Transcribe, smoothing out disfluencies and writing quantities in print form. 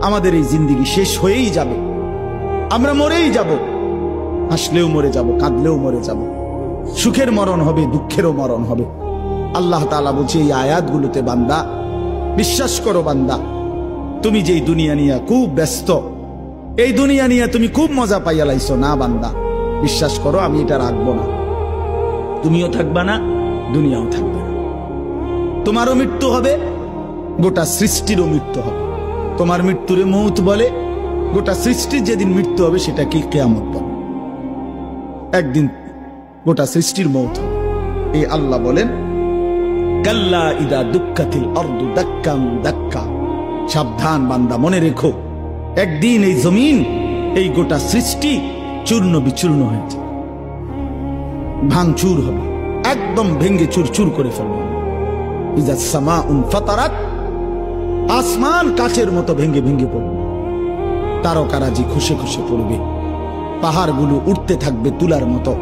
আমাদের এই জিন্দেগি শেষ হয়েই যাবে, আমরা মরেই যাব, হাসলেও মরে যাব, কাঁদলেও মরে যাব, সুখের মরণ হবে, দুঃখেরও মরণ হবে। আল্লাহ তাআলা বলছে এই আয়াতগুলোতে, বান্দা বিশ্বাস করো, বান্দা তুমি যেই দুনিয়া নিয়ে খুব ব্যস্ত, এই দুনিয়া নিয়ে তুমি খুব মজা পাইয়া লাইছো না, বান্দা বিশ্বাস করো আমি এটা রাখবো না, তুমিও থাকবা না, দুনিয়াও থাকবে না। তোমারও মৃত্যু হবে, গোটা সৃষ্টিরও মৃত্যু হবে। তোমার মৃত্যুরে মৌত বলে, গোটা সৃষ্টির যেদিন মৃত্যু হবে সেটা কি কিয়ামত বলে। একদিন গোটা সৃষ্টির মৌত হবে। এই আল্লাহ বলেন কাল্লা ইদা দুক্কাতিল আরদু দাক্কাম দাক্কা, সাবধান বান্দা, মনে রেখো একদিন এই জমিন, এই গোটা সৃষ্টি চূর্ণ বিচূর্ণ হয়েছে, ভাঙচুর হবে, একদম ভেঙ্গে চুরচুর করে ফেলবে। ইজা সামাউন ফাতারাত, আসমান কাচের মতো ভেঙ্গে ভেঙ্গে পড়বে, তারকারাজি খুশে খুশে পড়বে, পাহাড়গুলো উঠতে থাকবে তুলার মতো।